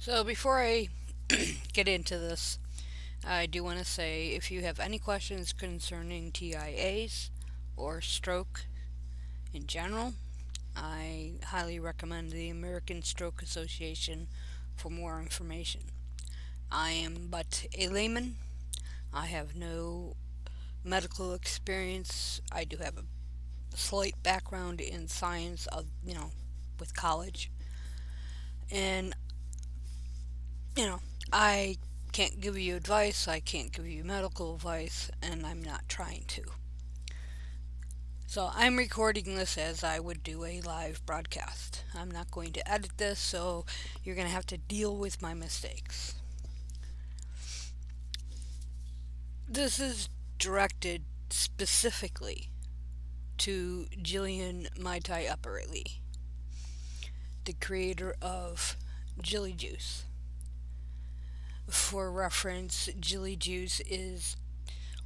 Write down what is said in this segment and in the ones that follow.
So before I get into this, I do want to say if you have any questions concerning TIAs or stroke in general, I highly recommend the American Stroke Association for more information. I am but a layman. I have no medical experience. I do have a slight background in science with college. And you know, I can't give you advice, I can't give you medical advice, and I'm not trying to. So I'm recording this as I would do a live broadcast. I'm not going to edit this, so you're going to have to deal with my mistakes. This is directed specifically to Jillian Epperly, the creator of Jilly Juice. For reference, Jilly Juice is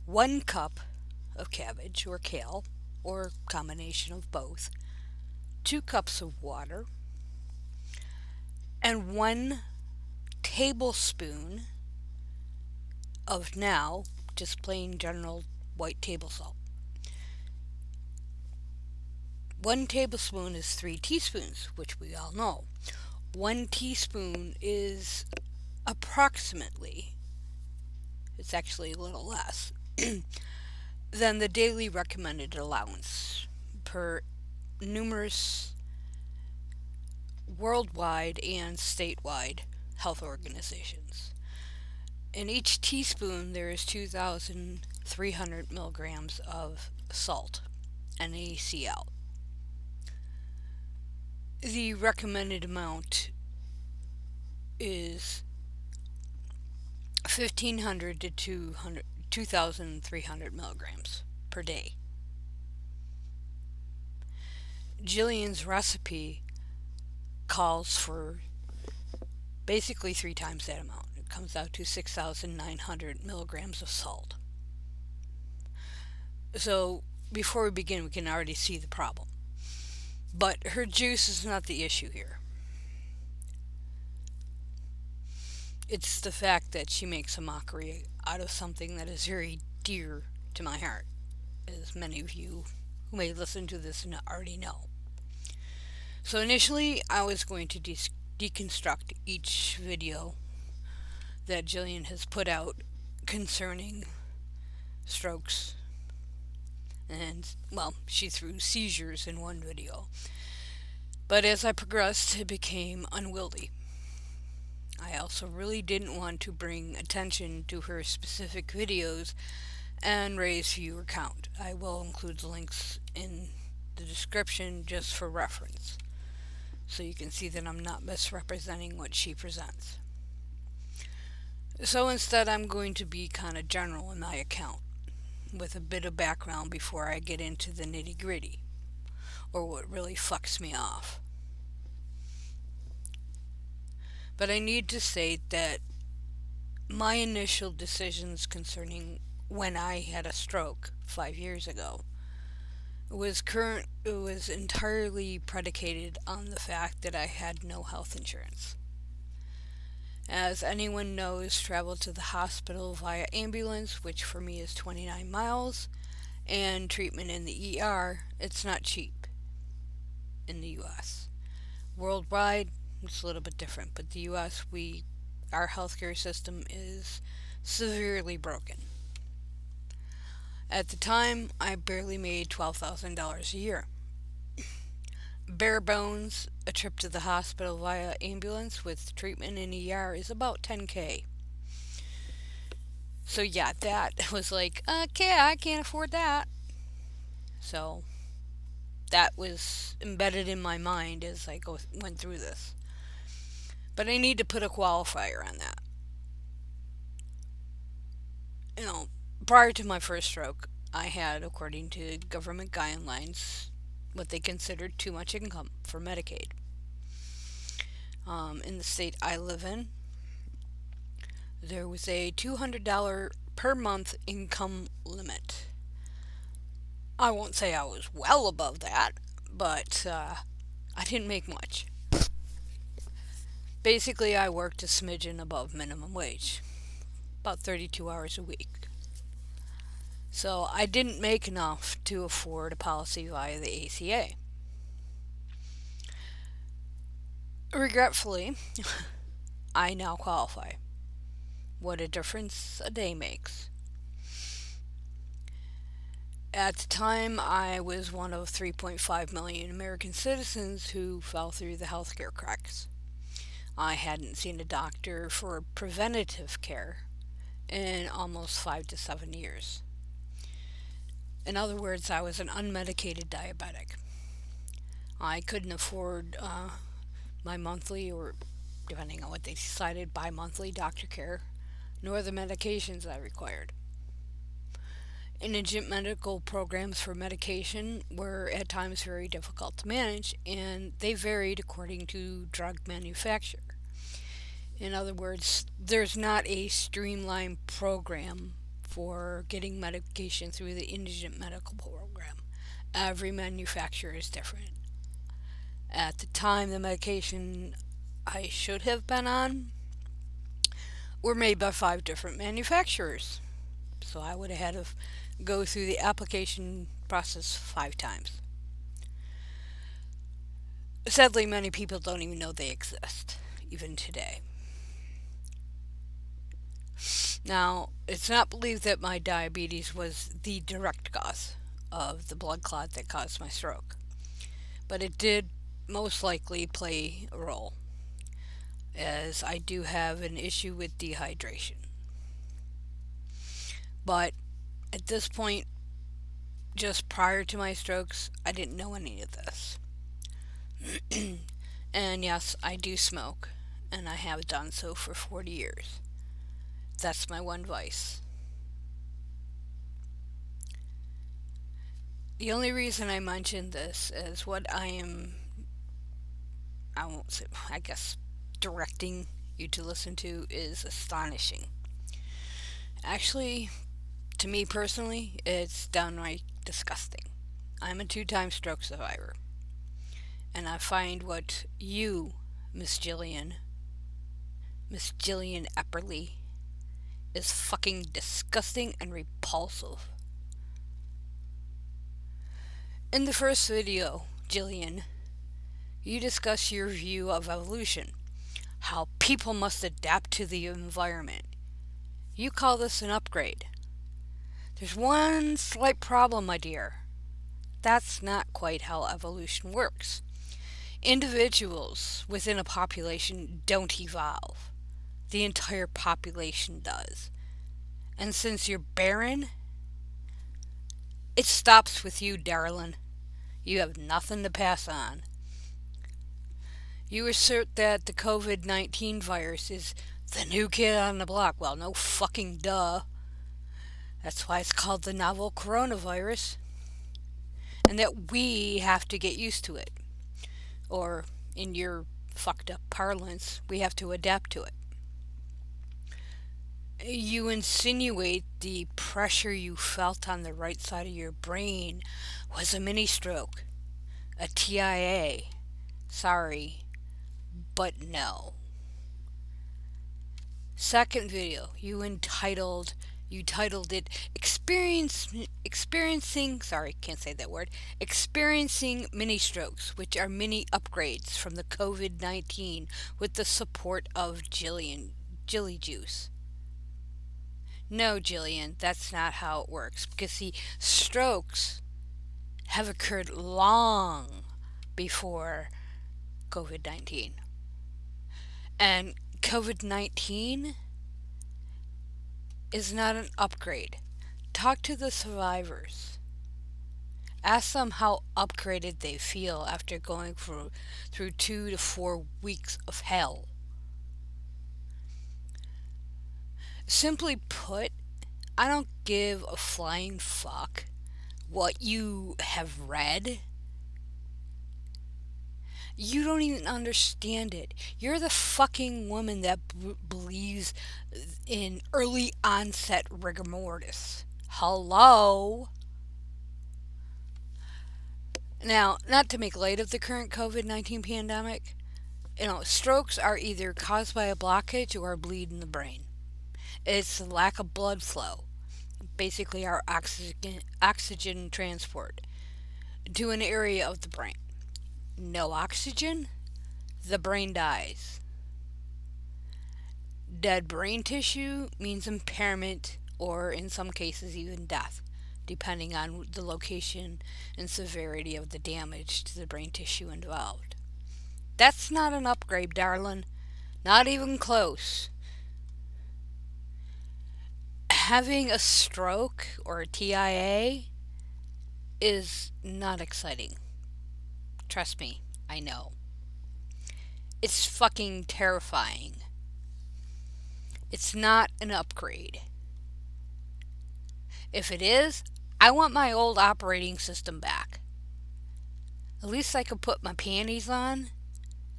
1 cup of cabbage or kale, or combination of both, 2 cups of water, and 1 tablespoon of now just plain general white table salt. 1 tablespoon is 3 teaspoons, which we all know. 1 teaspoon is approximately, it's actually a little less, than the daily recommended allowance per numerous worldwide and statewide health organizations. In each teaspoon, there is 2,300 milligrams of salt, NaCl. The recommended amount is 1,500 to 2,300 milligrams per day. Jillian's recipe calls for basically 3 times that amount. It comes out to 6,900 milligrams of salt. So before we begin, we can already see the problem. But her juice is not the issue here. It's the fact that she makes a mockery out of something that is very dear to my heart, as many of you who may listen to this already know. So initially, I was going to deconstruct each video that Jillian has put out concerning strokes. And, well, she threw seizures in one video. But as I progressed, it became unwieldy. I also really didn't want to bring attention to her specific videos and raise viewer count. I will include the links in the description just for reference, so you can see that I'm not misrepresenting what she presents. So instead, I'm going to be kind of general in my account, with a bit of background before I get into the nitty gritty, or what really fucks me off. But I need to state that my initial decisions concerning when I had a stroke 5 years ago it was entirely predicated on the fact that I had no health insurance. As anyone knows, travel to the hospital via ambulance, which for me is 29 miles, and treatment in the ER, it's not cheap in the US. Worldwide, it's a little bit different, but the US, our healthcare system is severely broken. At the time, I barely made $12,000 a year. Bare bones, a trip to the hospital via ambulance with treatment in ER is about $10K. So yeah, that was like, okay, I can't afford that. So that was embedded in my mind as I went through this. But I need to put a qualifier on that. You know, prior to my first stroke, I had, according to government guidelines, what they considered too much income for Medicaid. In the state I live in, there was a $200 per month income limit. I won't say I was well above that, but I didn't make much. Basically, I worked a smidgen above minimum wage, about 32 hours a week. So I didn't make enough to afford a policy via the ACA. Regretfully, I now qualify. What a difference a day makes. At the time, I was one of 3.5 million American citizens who fell through the healthcare cracks. I hadn't seen a doctor for preventative care in almost 5 to 7 years. In other words, I was an unmedicated diabetic. I couldn't afford my monthly, or depending on what they decided, bi monthly doctor care, nor the medications I required. Indigent medical programs for medication were at times very difficult to manage, and they varied according to drug manufacturer. In other words, there's not a streamlined program for getting medication through the indigent medical program. Every manufacturer is different. At the time, the medication I should have been on were made by 5 different manufacturers. So I would have had to go through the application process 5 times. Sadly, many people don't even know they exist, even today. Now, it's not believed that my diabetes was the direct cause of the blood clot that caused my stroke, but it did most likely play a role, as I do have an issue with dehydration. But at this point, just prior to my strokes, I didn't know any of this. And yes, I do smoke, and I have done so for 40 years. That's my one vice. The only reason I mention this is what I won't say, I guess, directing you to listen to is astonishing. Actually, to me personally, it's downright disgusting. I'm a 2 time stroke survivor, and I find what you, Miss Jillian, Miss Jillian Epperly, is fucking disgusting and repulsive. In the first video, Jillian, you discuss your view of evolution, how people must adapt to the environment. You call this an upgrade. There's one slight problem, my dear. That's not quite how evolution works. Individuals within a population don't evolve. The entire population does. And since you're barren, it stops with you, darling. You have nothing to pass on. You assert that the COVID 19 virus is the new kid on the block. Well, no fucking duh. That's why it's called the novel coronavirus. And that we have to get used to it. Or, in your fucked up parlance, we have to adapt to it. You insinuate the pressure you felt on the right side of your brain was a mini stroke, a TIA. Sorry, but no. Second video, you titled it experiencing, sorry, can't say that word, experiencing mini strokes, which are mini upgrades from the COVID-19 with the support of Jilly Juice. No, Jillian, that's not how it works. Because, see, strokes have occurred long before COVID 19. And COVID 19 is not an upgrade. Talk to the survivors. Ask them how upgraded they feel after going through 2 to 4 weeks of hell. Simply put, I don't give a flying fuck what you have read. You don't even understand it. You're the fucking woman that believes in early onset rigor mortis. Hello? Now, not to make light of the current COVID 19 pandemic, Strokes are either caused by a blockage or a bleed in the brain. It's the lack of blood flow, basically our oxygen transport, to an area of the brain. No oxygen, the brain dies. Dead brain tissue means impairment or, in some cases, even death, depending on the location and severity of the damage to the brain tissue involved. That's not an upgrade, darling. Not even close. Having a stroke or a TIA is not exciting. Trust me, I know. It's fucking terrifying. It's not an upgrade. If it is, I want my old operating system back. At least I could put my panties on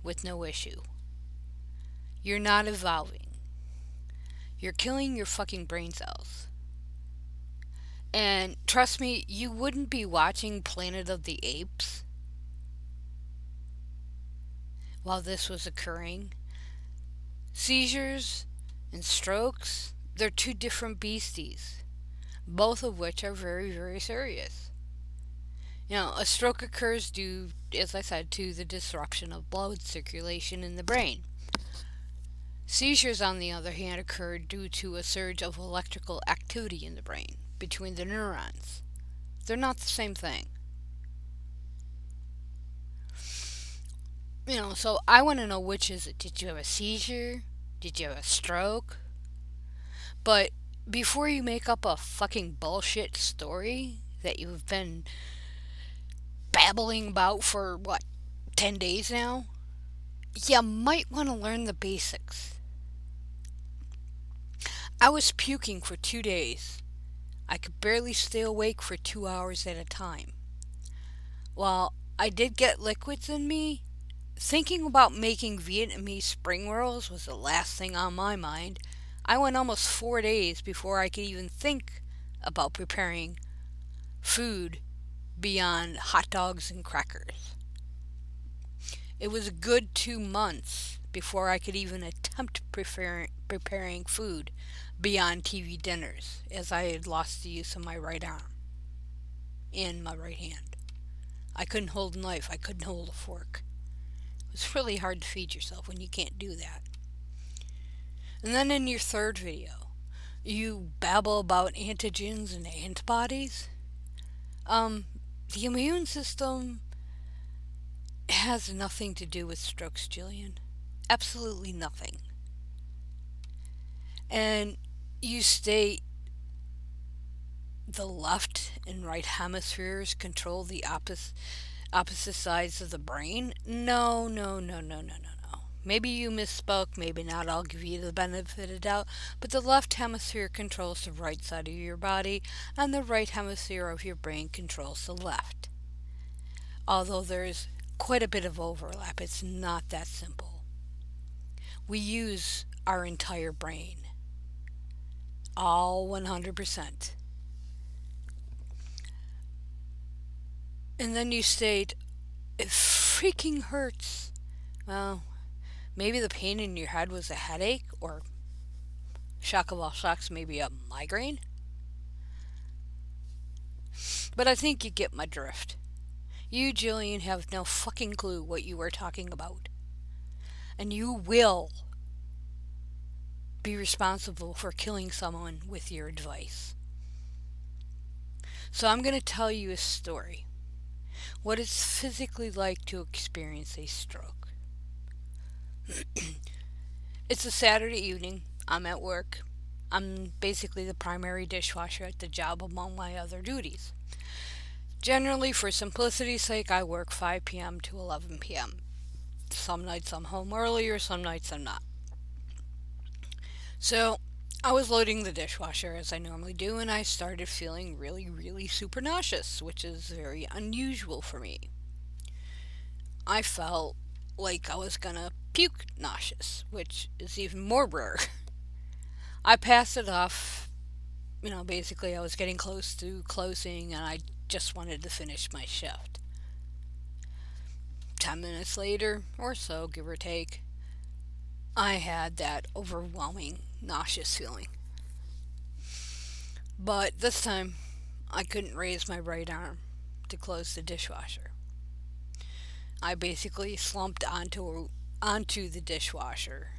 with no issue. You're not evolving. You're killing your fucking brain cells. And trust me, you wouldn't be watching Planet of the Apes while this was occurring. Seizures and strokes, they're two different beasties, both of which are very, very serious. A stroke occurs due, as I said, to the disruption of blood circulation in the brain. Seizures, on the other hand, occur due to a surge of electrical activity in the brain between the neurons. They're not the same thing. So I want to know which is it. Did you have a seizure? Did you have a stroke? But before you make up a fucking bullshit story that you've been babbling about for, 10 days now? You might want to learn the basics. I was puking for 2 days. I could barely stay awake for 2 hours at a time. While I did get liquids in me, thinking about making Vietnamese spring rolls was the last thing on my mind. I went almost 4 days before I could even think about preparing food beyond hot dogs and crackers. It was a good 2 months before I could even attempt preparing food beyond TV dinners, as I had lost the use of my right arm and my right hand. I couldn't hold a knife, I couldn't hold a fork. It's really hard to feed yourself when you can't do that. And then in your third video, you babble about antigens and antibodies. The immune system has nothing to do with strokes, Jillian. Absolutely nothing. And you state the left and right hemispheres control the opposite sides of the brain? No, no, no, no, no, no, no. Maybe you misspoke, maybe not. I'll give you the benefit of the doubt. But the left hemisphere controls the right side of your body, and the right hemisphere of your brain controls the left. Although there's quite a bit of overlap, it's not that simple. We use our entire brain, all 100%. And then you state, it freaking hurts. Well, maybe the pain in your head was a headache, or shock of all shocks, maybe a migraine. But I think you get my drift. You, Jillian, have no fucking clue what you are talking about. And you will be responsible for killing someone with your advice. So I'm going to tell you a story. What it's physically like to experience a stroke. It's a Saturday evening. I'm at work. I'm basically the primary dishwasher at the job among my other duties. Generally, for simplicity's sake, I work 5 p.m. to 11 p.m. Some nights I'm home earlier, some nights I'm not. So, I was loading the dishwasher as I normally do, and I started feeling really, really super nauseous, which is very unusual for me. I felt like I was gonna puke nauseous, which is even more rare. I passed it off. Basically, I was getting close to closing, and I just wanted to finish my shift. 10 minutes later, or so, give or take, I had that overwhelming nauseous feeling. But this time, I couldn't raise my right arm to close the dishwasher. I basically slumped onto the dishwasher,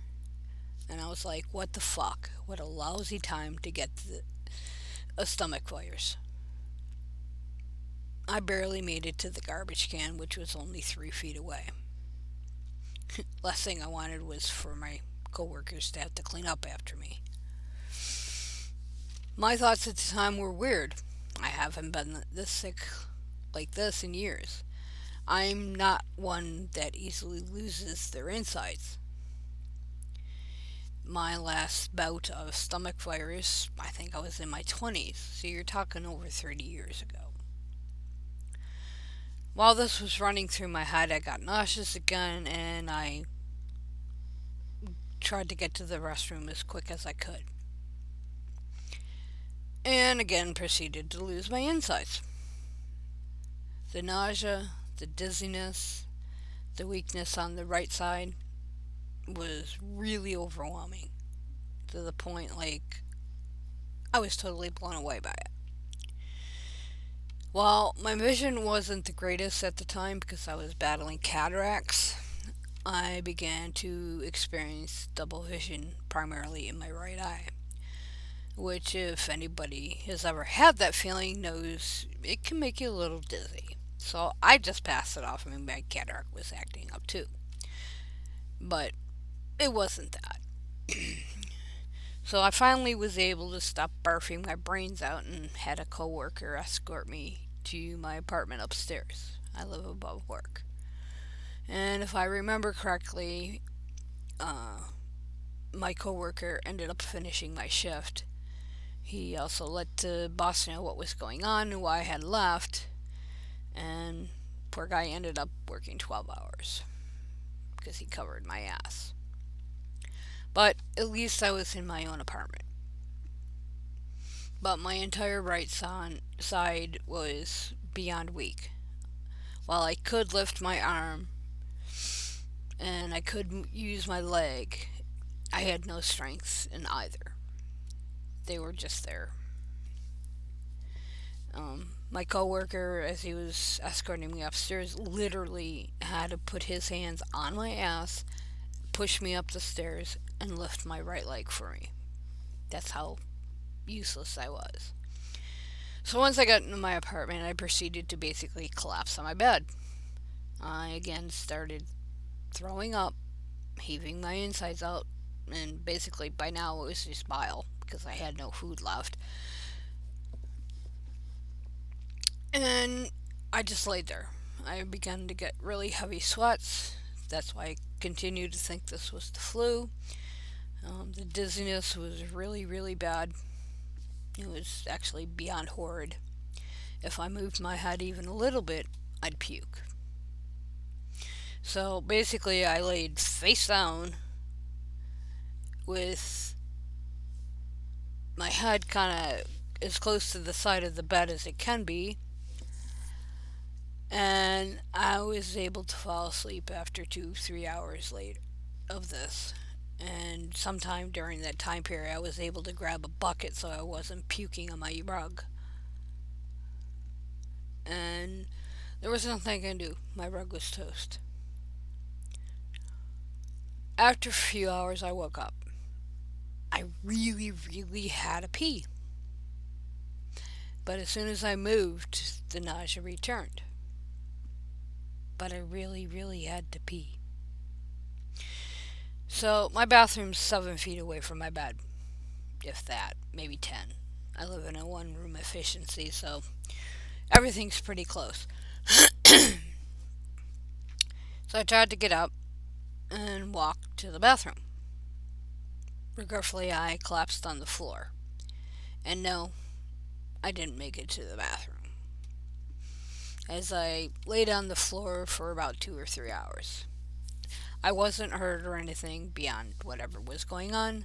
and I was like, "What the fuck? What a lousy time to get a stomach virus." I barely made it to the garbage can, which was only 3 feet away. Last thing I wanted was for my coworkers to have to clean up after me. My thoughts at the time were weird. I haven't been this sick like this in years. I'm not one that easily loses their insides. My last bout of stomach virus, I think I was in my 20s, so you're talking over 30 years ago. While this was running through my head, I got nauseous again and I tried to get to the restroom as quick as I could. And again proceeded to lose my insides. The nausea, the dizziness, the weakness on the right side was really overwhelming to the point like I was totally blown away by it. While my vision wasn't the greatest at the time because I was battling cataracts, I began to experience double vision primarily in my right eye, which, if anybody has ever had that feeling, knows it can make you a little dizzy. So I just passed it off. I mean, my cataract was acting up too. But it wasn't that. So I finally was able to stop barfing my brains out and had a coworker escort me to my apartment upstairs. I live above work. And if I remember correctly, uh, my coworker ended up finishing my shift. He also let the boss know what was going on and why I had left. And poor guy ended up working 12 hours because he covered my ass. But at least I was in my own apartment. But my entire side was beyond weak. While I could lift my arm and I could use my leg, I had no strength in either. They were just there. My coworker, as he was escorting me upstairs, literally had to put his hands on my ass, push me up the stairs, and lift my right leg for me. That's how useless I was. So once I got into my apartment, I proceeded to basically collapse on my bed. I again started throwing up, heaving my insides out, and basically by now it was just bile because I had no food left. And I just laid there. I began to get really heavy sweats. That's why I continued to think this was the flu. The dizziness was really, really bad. It was actually beyond horrid. If I moved my head even a little bit, I'd puke. So basically, I laid face down with my head kind of as close to the side of the bed as it can be, and I was able to fall asleep after 2, 3 hours later of this. And sometime during that time period, I was able to grab a bucket so I wasn't puking on my rug. And there was nothing I could do. My rug was toast. After a few hours, I woke up. I really, really had to pee. But as soon as I moved, the nausea returned. But I really, really had to pee. So my bathroom's 7 feet away from my bed. If that, maybe 10. I live in a one room efficiency, so everything's pretty close. So I tried to get up and walk to the bathroom. Regretfully, I collapsed on the floor. And no, I didn't make it to the bathroom. As I laid on the floor for about 2 or 3 hours. I wasn't hurt or anything beyond whatever was going on,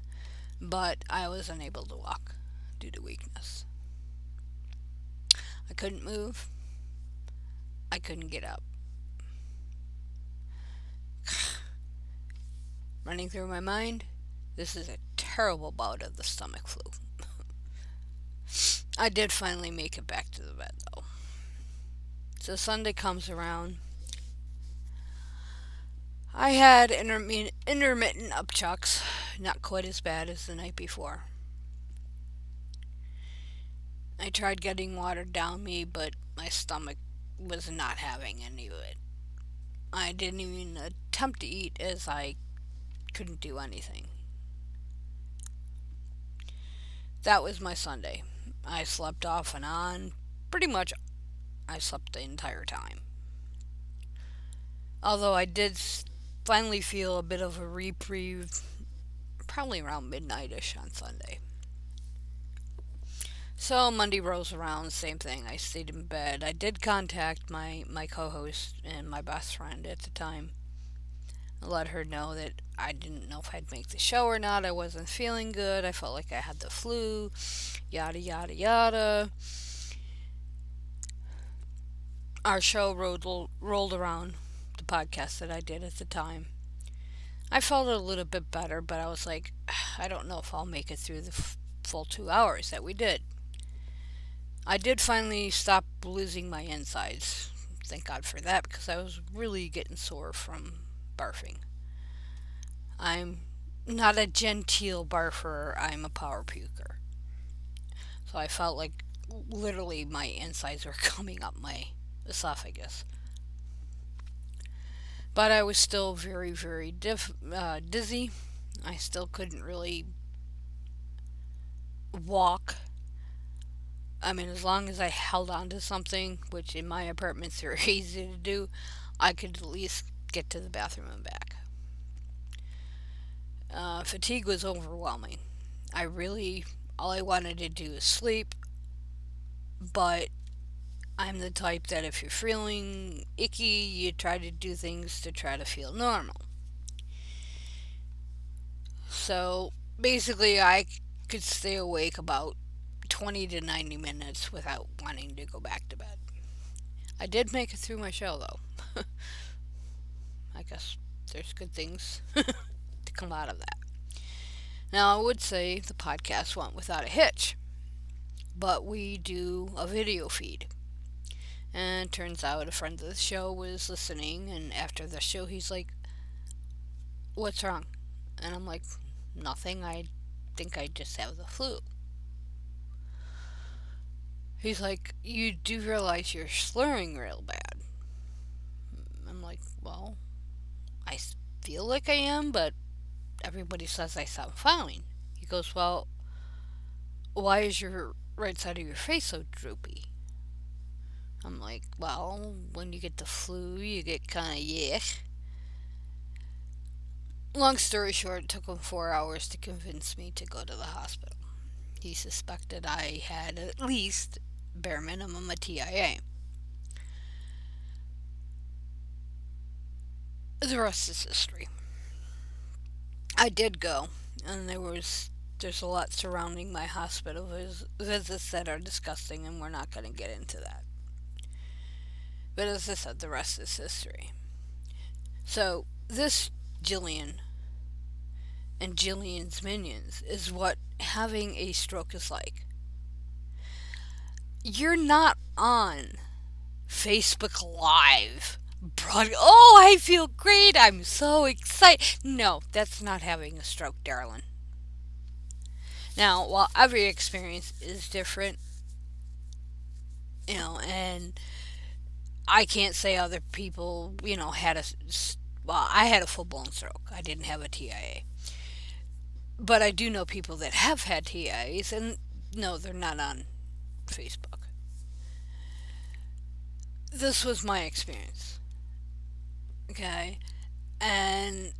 but I was unable to walk due to weakness. I couldn't move. I couldn't get up. running through my mind, this is a terrible bout of the stomach flu. I did finally make it back to the bed though. So Sunday comes around. I had intermittent upchucks, not quite as bad as the night before. I tried getting water down me, but my stomach was not having any of it. I didn't even attempt to eat as I couldn't do anything. That was my Sunday. I slept off and on. Pretty much, I slept the entire time. Although I did finally feel a bit of a reprieve, probably around midnightish on Sunday. So Monday rolls around, same thing. I stayed in bed. I did contact my co host and my best friend at the time. I let her know that I didn't know if I'd make the show or not. I wasn't feeling good. I felt like I had the flu. Yada, yada, yada. Our show rolled around, the podcast that I did at the time. I felt a little bit better, but I was like, I don't know if I'll make it through the full 2 hours that we did. I did finally stop losing my insides. Thank God for that, because I was really getting sore from barfing. I'm not a genteel barfer, I'm a power puker. So I felt like literally my insides were coming up my esophagus. But I was still very, very dizzy. I still couldn't really walk. I mean, as long as I held on to something, which in my apartment's very easy to do, I could at least get to the bathroom and back. Fatigue was overwhelming. All I wanted to do is sleep, but I'm the type that if you're feeling icky, you try to do things to try to feel normal. So basically, I could stay awake about 20 to 90 minutes without wanting to go back to bed. I did make it through my show though. I guess there's good things to come out of that. Now, I would say the podcast went without a hitch, but we do a video feed. And it turns out a friend of the show was listening, and after the show, he's like, "What's wrong?" And I'm like, "Nothing. I think I just have the flu." He's like, "You do realize you're slurring real bad." I'm like, "Well, I feel like I am, but everybody says I sound fine." He goes, "Well, why is your right side of your face so droopy?" I'm like, "Well, when you get the flu, you get kind of yick." Long story short, it took him 4 hours to convince me to go to the hospital. He suspected I had at least, bare minimum, a TIA. The rest is history. I did go, and there's a lot surrounding my hospital visits that are disgusting, and we're not going to get into that. But as I said, the rest is history. So, this Jillian and Jillian's minions is what having a stroke is like. You're not on Facebook Live. Oh, I feel great. I'm so excited. No, that's not having a stroke, darling. Now, while every experience is different, and I can't say other people, I had a full blown stroke. I didn't have a TIA. But I do know people that have had TIAs, and no, they're not on Facebook. This was my experience. Okay? And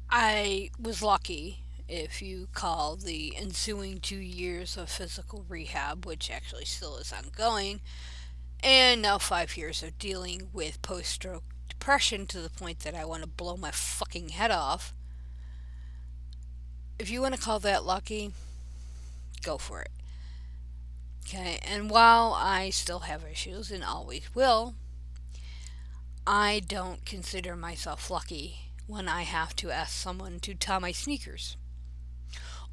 I was lucky, if you call the ensuing 2 years of physical rehab, which actually still is ongoing, and now 5 years of dealing with post stroke depression to the point that I want to blow my fucking head off. If you want to call that lucky, go for it. Okay, and while I still have issues and always will, I don't consider myself lucky when I have to ask someone to tie my sneakers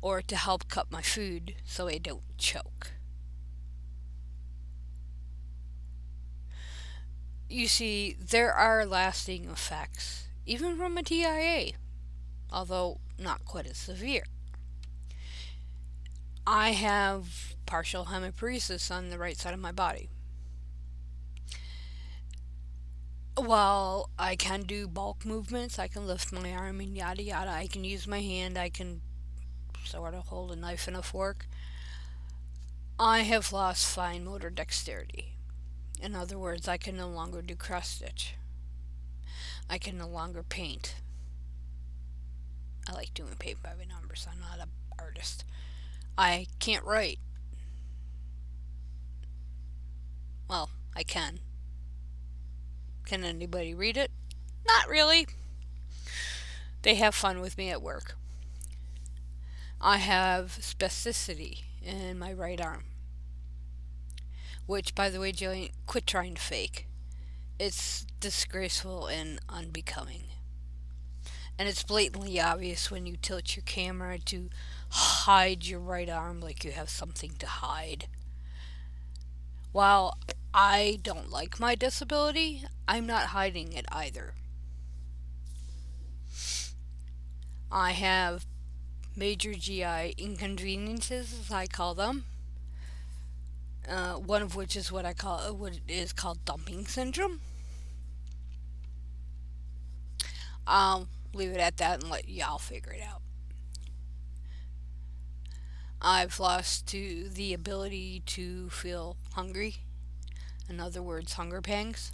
or to help cut my food so I don't choke. You see, there are lasting effects, even from a TIA, although not quite as severe. I have partial hemiparesis on the right side of my body. While I can do bulk movements, I can lift my arm and yada yada, I can use my hand, I can sort of hold a knife and a fork. I have lost fine motor dexterity. In other words, I can no longer do cross stitch. I can no longer paint. I like doing paint by numbers. I'm not an artist. I can't write. Well, I can. Can anybody read it? Not really. They have fun with me at work. I have spasticity in my right arm. Which, by the way, Jillian, quit trying to fake. It's disgraceful and unbecoming. And it's blatantly obvious when you tilt your camera to hide your right arm like you have something to hide. While I don't like my disability, I'm not hiding it either. I have major GI inconveniences, as I call them. One of which is what is called dumping syndrome. I'll leave it at that and let y'all figure it out. I've lost to the ability to feel hungry. In other words, hunger pangs,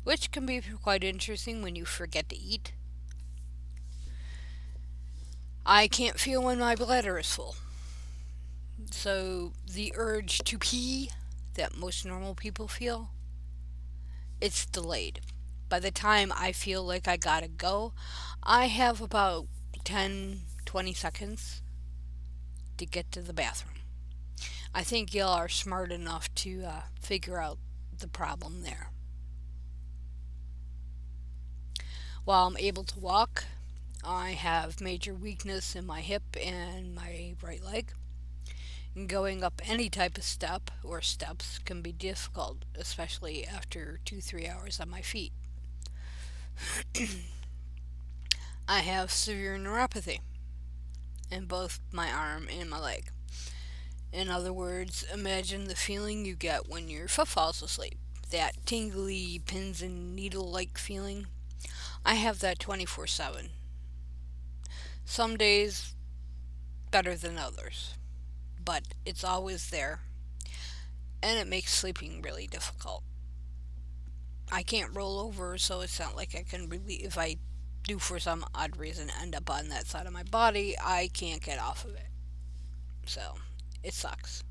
which can be quite interesting when you forget to eat. I can't feel when my bladder is full. So the urge to pee that most normal people feel, it's delayed. By the time I feel like I gotta go, I have about 10-20 seconds to get to the bathroom. I think y'all are smart enough to figure out the problem there. While I'm able to walk, I have major weakness in my hip and my right leg. And going up any type of step or steps can be difficult, especially after 2-3 hours on my feet. I have severe neuropathy in both my arm and my leg. In other words, imagine the feeling you get when your foot falls asleep. That tingly pins and needle like feeling. I have that 24/7. Some days better than others, but it's always there, and it makes sleeping really difficult. I can't roll over, so it's not like I can really, if I do for some odd reason end up on that side of my body, I can't get off of it. So, it sucks.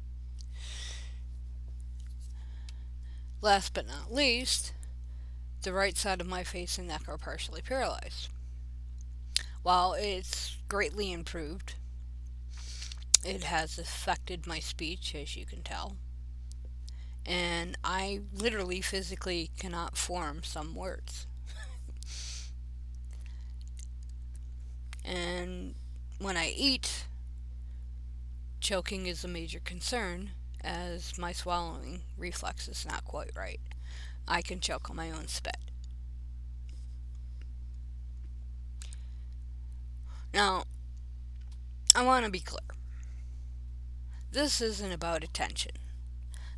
Last but not least, the right side of my face and neck are partially paralyzed. While it's greatly improved, it has affected my speech, as you can tell. And I literally physically cannot form some words. And when I eat, choking is a major concern as my swallowing reflex is not quite right. I can choke on my own spit. Now, I want to be clear. This isn't about attention.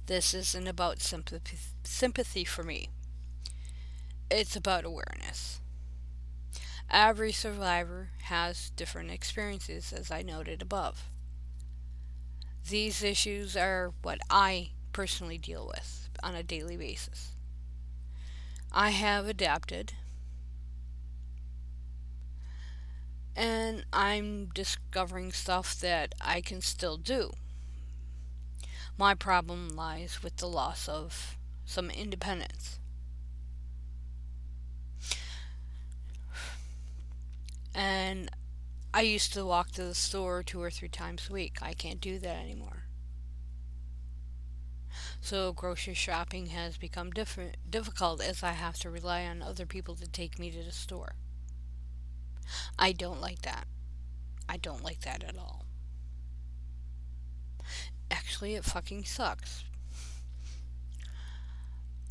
This isn't about sympathy for me. It's about awareness. Every survivor has different experiences, as I noted above. These issues are what I personally deal with on a daily basis. I have adapted, and I'm discovering stuff that I can still do. My problem lies with the loss of some independence. And I used to walk to the store 2 or 3 times a week. I can't do that anymore. So grocery shopping has become difficult as I have to rely on other people to take me to the store. I don't like that. I don't like that at all. Actually, it fucking sucks.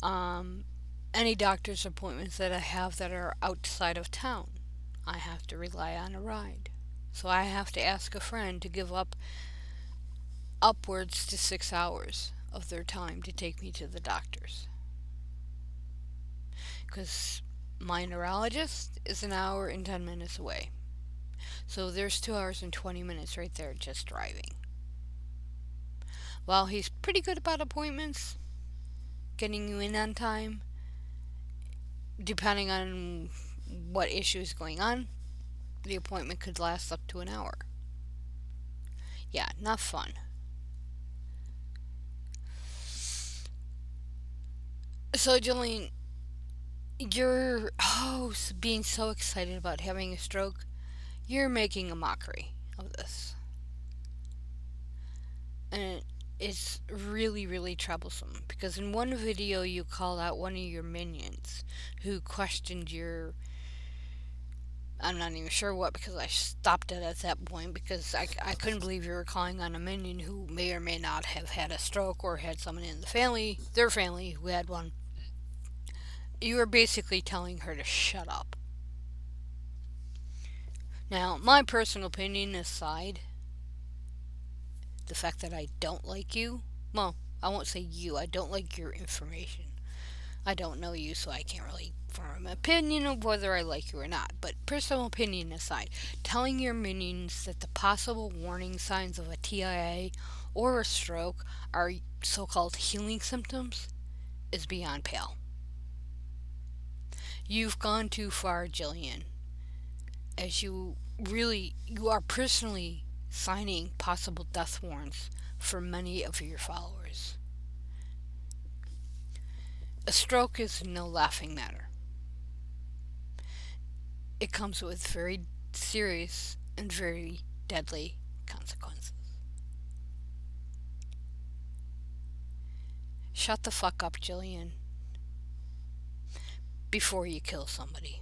Um, any doctor's appointments that I have that are outside of town, I have to rely on a ride. So I have to ask a friend to give up upwards to 6 hours of their time to take me to the doctor's. Because my neurologist is an hour and 10 minutes away. So there's 2 hours and 20 minutes right there just driving. While he's pretty good about appointments, getting you in on time, depending on what issue is going on, the appointment could last up to an hour. Yeah, not fun. So, Jillian, you're being so excited about having a stroke. You're making a mockery of this. And it's really, really troublesome because in one video you called out one of your minions who questioned your. I'm not even sure what because I stopped it at that point because I couldn't believe you were calling on a minion who may or may not have had a stroke or had someone in the family, their family, who had one. You were basically telling her to shut up. Now, my personal opinion aside, the fact that I don't like you, well, I won't say you, I don't like your information. I don't know you, so I can't really form an opinion of whether I like you or not. But personal opinion aside, telling your minions that the possible warning signs of a TIA or a stroke are so called healing symptoms is beyond pale. You've gone too far, Jillian, as you are personally signing possible death warrants for many of your followers. A stroke is no laughing matter. It comes with very serious and very deadly consequences. Shut the fuck up, Jillian, before you kill somebody.